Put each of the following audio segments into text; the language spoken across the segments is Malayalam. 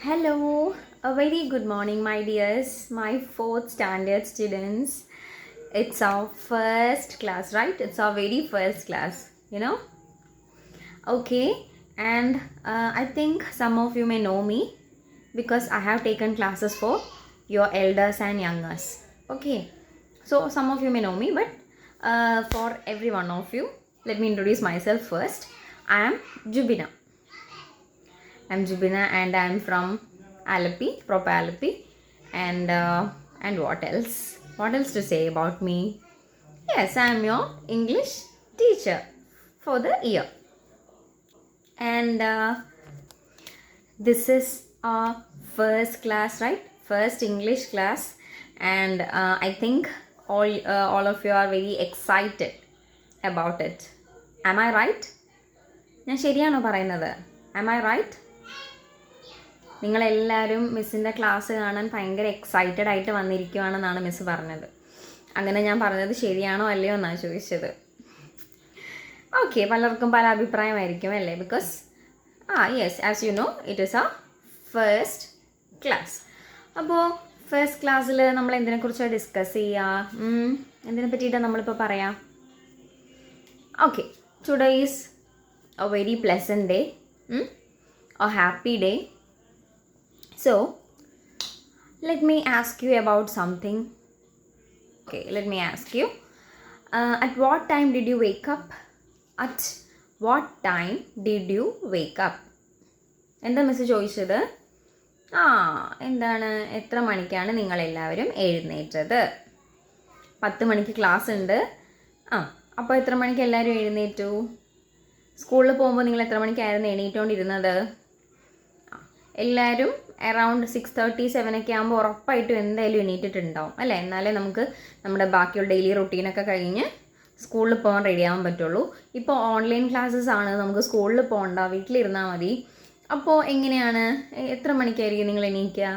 Hello, a very good morning, my dears, my fourth standard students. It's our first class, right? It's our very first class. Okay, and I think some of you may know me because I have taken classes for your elders and youngers. Okay, so some of you may know me, but for every one of you, let me introduce myself first. I am Jubina. I'm Jubina and I'm from Alleppey, proper Alleppey. And what else? What else to say about me? Yes, I'm your English teacher for the year. And this is our first class, right? First English class. And I think all of you are very excited about it. Am I right? ഞാൻ ശരിയാണോ പറയുന്നത്? Am I right? നിങ്ങളെല്ലാവരും മിസ്സിൻ്റെ ക്ലാസ് കാണാൻ ഭയങ്കര എക്സൈറ്റഡ് ആയിട്ട് വന്നിരിക്കുവാണെന്നാണ് മിസ്സ് പറഞ്ഞത്. അങ്ങനെ ഞാൻ പറഞ്ഞത് ശരിയാണോ അല്ലയോ എന്നാണ് ചോദിച്ചത്. ഓക്കെ, പലർക്കും പല അഭിപ്രായമായിരിക്കും അല്ലേ? Because yes, as you know it is A first class. അപ്പോൾ ഫസ്റ്റ് ക്ലാസ്സിൽ നമ്മൾ എന്തിനെക്കുറിച്ചാണ് ഡിസ്കസ് ചെയ്യുക? എന്തിനെ പറ്റിയിട്ടാണ് നമ്മളിപ്പോൾ പറയാം? Okay, today is A very pleasant day, A happy day. So, let me ask you about something. Okay, let me ask you. At what time did you wake up? At what time did you wake up? എന്താ മിസ് ചോദിച്ചത്? എന്താണ്, എത്ര മണിക്കാണ് നിങ്ങളെല്ലാവരും എഴുന്നേറ്റത്? 10 മണിക്ക് ക്ലാസ് ഉണ്ട്. അപ്പോൾ എത്ര മണിക്ക് എല്ലാവരും എഴുന്നേറ്റു? സ്കൂളിൽ പോകുമ്പോൾ നിങ്ങൾ എത്ര മണിക്കായിരുന്നു എണീറ്റുകൊണ്ടിരുന്നത്? എല്ലാവരും അറൗണ്ട് 6:30, 7 ഒക്കെ ആകുമ്പോൾ ഉറപ്പായിട്ടും എന്തായാലും എണീറ്റിട്ടുണ്ടാവും അല്ലേ? എന്നാലേ നമുക്ക് നമ്മുടെ ബാക്കിയുള്ള ഡെയിലി റൊട്ടീനൊക്കെ കഴിഞ്ഞ് സ്കൂളിൽ പോകാൻ റെഡി ആവാൻ പറ്റുള്ളൂ. ഇപ്പോൾ ഓൺലൈൻ ക്ലാസ്സസ് ആണ്, നമുക്ക് സ്കൂളിൽ പോകണ്ട, വീട്ടിലിരുന്നാൽ മതി. അപ്പോൾ എങ്ങനെയാണ്, എത്ര മണിക്കായിരിക്കും നിങ്ങൾ എണീക്കുക?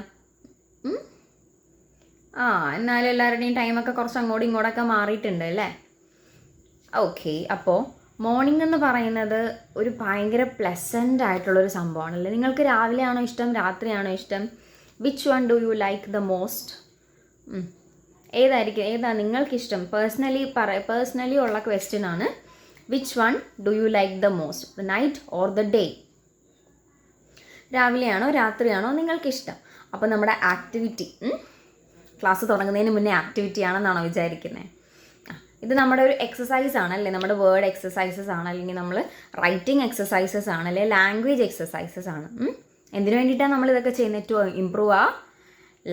എന്നാലും എല്ലാവരുടെയും ടൈമൊക്കെ കുറച്ച് അങ്ങോട്ടും ഇങ്ങോട്ടൊക്കെ മാറിയിട്ടുണ്ട് അല്ലേ? ഓക്കെ, അപ്പോൾ മോർണിംഗ് എന്ന് പറയുന്നത് ഒരു ഭയങ്കര പ്ലസൻ്റ് ആയിട്ടുള്ളൊരു സംഭവമാണല്ലേ? നിങ്ങൾക്ക് രാവിലെ ആണോ ഇഷ്ടം, രാത്രിയാണോ ഇഷ്ടം? Which one do you like the most? ഏതാ നിങ്ങൾക്കിഷ്ടം? പേഴ്സണലി ഉള്ള ക്വസ്റ്റ്യൻ ആണ്. Which one do you like the most, the night or the day? രാവിലെയാണോ രാത്രിയാണോ നിങ്ങൾക്കിഷ്ടം? അപ്പോൾ നമ്മുടെ ആക്ടിവിറ്റി, ക്ലാസ് തുടങ്ങുന്നതിന് മുന്നേ ആക്ടിവിറ്റി ആണെന്നാണോ വിചാരിക്കുന്നത്? ഇത് നമ്മുടെ ഒരു എക്സസൈസ് ആണല്ലേ? നമ്മുടെ വേർഡ് എക്സസൈസസ് ആണ്, അല്ലെങ്കിൽ നമ്മൾ റൈറ്റിംഗ് എക്സസൈസസ് ആണ്, അല്ലെങ്കിൽ ലാംഗ്വേജ് എക്സസൈസസ് ആണ്. എന്തിനു വേണ്ടിയിട്ടാണ് നമ്മളിതൊക്കെ ചെയ്യുന്നത്? ടു ഇംപ്രൂവ് ആ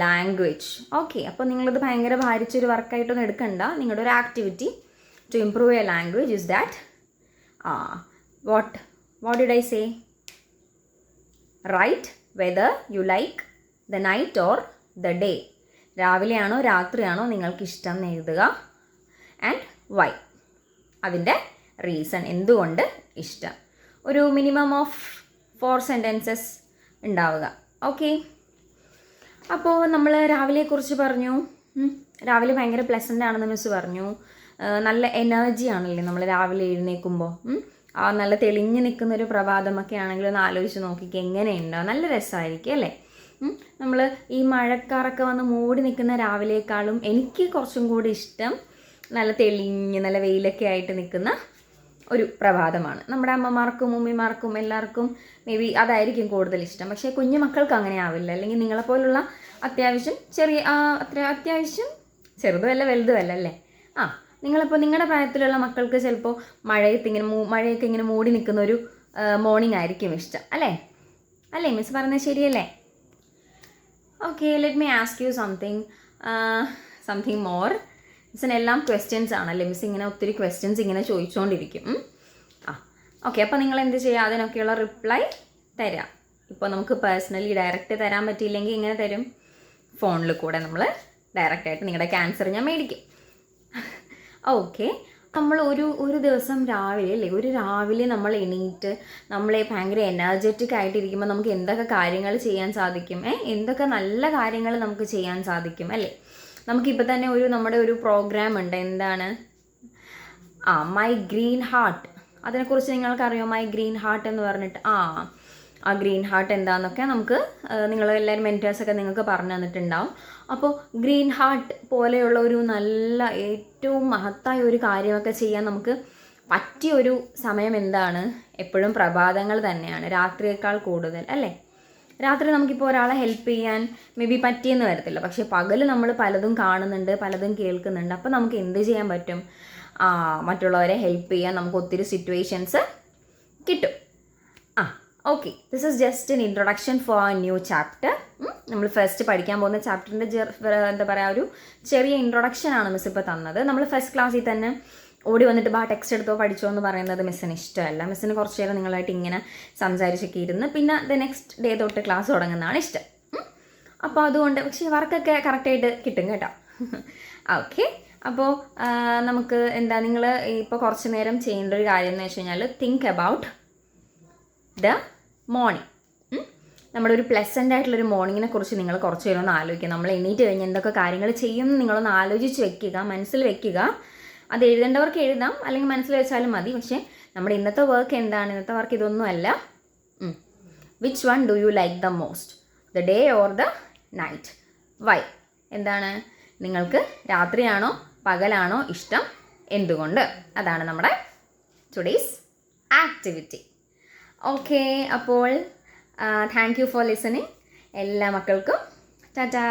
ലാംഗ്വേജ്. ഓക്കെ, അപ്പോൾ നിങ്ങളിത് ഭയങ്കര ഭാരിച്ചൊരു വർക്കായിട്ടൊന്നും എടുക്കണ്ട. നിങ്ങളുടെ ഒരു activity to improve a language is that what did I say? Right whether you like the night or the day. രാവിലെയാണോ രാത്രിയാണോ നിങ്ങൾക്കിഷ്ടം എന്ന് എഴുതുക. ആൻഡ് വൈ, അതിൻ്റെ റീസൺ, എന്തുകൊണ്ട് ഇഷ്ടം. ഒരു മിനിമം ഓഫ് 4 സെൻറ്റൻസസ് ഉണ്ടാവുക. ഓക്കെ, അപ്പോൾ നമ്മൾ രാവിലെക്കുറിച്ച് പറഞ്ഞു. രാവിലെ ഭയങ്കര പ്ലസൻ്റ് ആണെന്ന് മിസ് പറഞ്ഞു. നല്ല എനർജി ആണല്ലേ നമ്മൾ രാവിലെ എഴുന്നേൽക്കുമ്പോൾ. നല്ല തെളിഞ്ഞ് നിൽക്കുന്നൊരു പ്രഭാതമൊക്കെ ആണെങ്കിൽ ഒന്ന് ആലോചിച്ച് നോക്കിക്കുക, എങ്ങനെയുണ്ടാവും? നല്ല രസമായിരിക്കും അല്ലേ? നമ്മൾ ഈ മഴക്കാറൊക്കെ വന്ന് മൂടി നിൽക്കുന്ന രാവിലേക്കാളും എനിക്ക് കുറച്ചും കൂടി ഇഷ്ടം നല്ല തെളിഞ്ഞ് നല്ല വെയിലൊക്കെ ആയിട്ട് നിൽക്കുന്ന ഒരു പ്രഭാതമാണ്. നമ്മുടെ അമ്മമാർക്കും ഉമ്മിമാർക്കും എല്ലാവർക്കും മേ ബി അതായിരിക്കും കൂടുതൽ ഇഷ്ടം. പക്ഷേ കുഞ്ഞു മക്കൾക്ക് അങ്ങനെ ആവില്ല. അല്ലെങ്കിൽ നിങ്ങളെപ്പോലുള്ള അത്യാവശ്യം അത്യാവശ്യം ചെറുതുമല്ല വലുതുമല്ല അല്ലേ? നിങ്ങളിപ്പോൾ നിങ്ങളുടെ പ്രായത്തിലുള്ള മക്കൾക്ക് ചിലപ്പോൾ മഴയൊക്കെ ഇങ്ങനെ മൂടി നിൽക്കുന്ന ഒരു മോർണിംഗ് ആയിരിക്കും ഇഷ്ടം അല്ലേ? മിസ് പറഞ്ഞത് ശരിയല്ലേ? Okay, let me ask you something more. മിസ്സിനെല്ലാം ക്വസ്റ്റ്യൻസ് ആണല്ലേ? മിസ് ഇങ്ങനെ ഒത്തിരി ക്വസ്റ്റ്യൻസ് ഇങ്ങനെ ചോദിച്ചുകൊണ്ടിരിക്കും. ഓക്കെ, അപ്പോൾ നിങ്ങൾ എന്ത് ചെയ്യുക? അതിനൊക്കെയുള്ള റിപ്ലൈ തരാം. ഇപ്പോൾ നമുക്ക് പേഴ്സണലി ഡയറക്റ്റ് തരാൻ പറ്റിയില്ലെങ്കിൽ ഇങ്ങനെ തരും, ഫോണിൽ കൂടെ നമ്മൾ ഡയറക്റ്റായിട്ട് നിങ്ങളുടെ ആൻസർ ഞാൻ മേടിക്കും. ഓക്കെ, നമ്മൾ ഒരു ദിവസം രാവിലെ നമ്മൾ എണീറ്റ് നമ്മളെ ഭയങ്കര എനർജറ്റിക് ആയിട്ടിരിക്കുമ്പോൾ നമുക്ക് എന്തൊക്കെ കാര്യങ്ങൾ ചെയ്യാൻ സാധിക്കും? എന്തൊക്കെ നല്ല കാര്യങ്ങൾ നമുക്ക് ചെയ്യാൻ സാധിക്കും അല്ലേ? നമുക്കിപ്പോൾ തന്നെ നമ്മുടെ ഒരു പ്രോഗ്രാം ഉണ്ട്. എന്താണ്? My green heart. അതിനെക്കുറിച്ച് നിങ്ങൾക്കറിയോ? മൈ ഗ്രീൻ ഹാർട്ട് എന്ന് പറഞ്ഞിട്ട് ആ ഗ്രീൻ ഹാർട്ട് എന്താണെന്നൊക്കെ നമുക്ക് നിങ്ങളെല്ലാവരും മെൻറ്റേഴ്സൊക്കെ നിങ്ങൾക്ക് പറഞ്ഞു തന്നിട്ടുണ്ടാവും. അപ്പോൾ ഗ്രീൻ ഹാർട്ട് പോലെയുള്ള ഒരു നല്ല ഏറ്റവും മഹത്തായ ഒരു കാര്യമൊക്കെ ചെയ്യാൻ നമുക്ക് പറ്റിയ ഒരു സമയം എന്താണ്? എപ്പോഴും പ്രഭാതങ്ങൾ തന്നെയാണ്, രാത്രിയേക്കാൾ കൂടുതൽ അല്ലേ? രാത്രി നമുക്കിപ്പോൾ ഒരാളെ ഹെൽപ്പ് ചെയ്യാൻ മേ ബി പറ്റിയെന്ന് വരത്തില്ല, പക്ഷേ പകൽ നമ്മൾ പലതും കാണുന്നുണ്ട്, പലതും കേൾക്കുന്നുണ്ട്. അപ്പോൾ നമുക്ക് എന്ത് ചെയ്യാൻ പറ്റും? മറ്റുള്ളവരെ ഹെൽപ്പ് ചെയ്യാൻ നമുക്ക് ഒത്തിരി സിറ്റുവേഷൻസ് കിട്ടും. Okay, this is just an introduction for a new chapter. നമ്മൾ ഫസ്റ്റ് പഠിക്കാൻ പോകുന്ന ചാപ്റ്ററിൻ്റെ എന്താ പറയുക, ഒരു ചെറിയ ഇൻട്രൊഡക്ഷനാണ് മിസ് ഇപ്പോൾ തന്നത്. നമ്മൾ ഫസ്റ്റ് ക്ലാസ്സിൽ തന്നെ ഓടി വന്നിട്ട് ടെക്സ്റ്റ് എടുത്തോ പഠിച്ചോ എന്ന് പറയുന്നത് മിസ്സിന് ഇഷ്ടമല്ല. മിസ്സിന് കുറച്ച് നേരം നിങ്ങളായിട്ട് ഇങ്ങനെ സംസാരിച്ചൊക്കെ ഇരുന്ന് പിന്നെ നെക്സ്റ്റ് ഡേ തൊട്ട് ക്ലാസ് തുടങ്ങുന്നതാണ് ഇഷ്ടം. അപ്പോൾ അതുകൊണ്ട് പക്ഷേ വർക്കൊക്കെ കറക്റ്റായിട്ട് കിട്ടും കേട്ടോ. ഓക്കെ, അപ്പോൾ നമുക്ക് എന്താ, നിങ്ങൾ ഇപ്പോൾ കുറച്ച് നേരം ചെയ്യേണ്ട ഒരു കാര്യം എന്ന് വെച്ച് കഴിഞ്ഞാൽ തിങ്ക് അബൌട്ട് ദ മോർണിംഗ്. നമ്മുടെ ഒരു പ്ലസൻ്റ് ആയിട്ടുള്ളൊരു മോർണിംഗിനെ കുറിച്ച് നിങ്ങൾ കുറച്ച് നേരം ഒന്ന് ആലോചിക്കുക. നമ്മൾ എണീറ്റ് കഴിഞ്ഞ് എന്തൊക്കെ കാര്യങ്ങൾ ചെയ്യും നിങ്ങളൊന്ന് ആലോചിച്ച് വെക്കുക, മനസ്സിൽ വെക്കുക. അത് എഴുതേണ്ടവർക്ക് എഴുതാം, അല്ലെങ്കിൽ മനസ്സിൽ വെച്ചാലും മതി. പക്ഷേ നമ്മുടെ ഇന്നത്തെ വർക്ക് എന്താണ്? ഇന്നത്തെ വർക്ക് ഇതൊന്നും അല്ല. Which one do you like the most, the day or the night? Why? എന്താണ് നിങ്ങൾക്ക് രാത്രിയാണോ പകലാണോ ഇഷ്ടം? എന്തുകൊണ്ട്? അതാണ് നമ്മുടെ ടുഡേയ്സ് ആക്ടിവിറ്റി. ഓക്കെ, അപ്പോൾ താങ്ക് യു ഫോർ ലിസണിങ്. എല്ലാ മക്കൾക്കും ടാറ്റാ.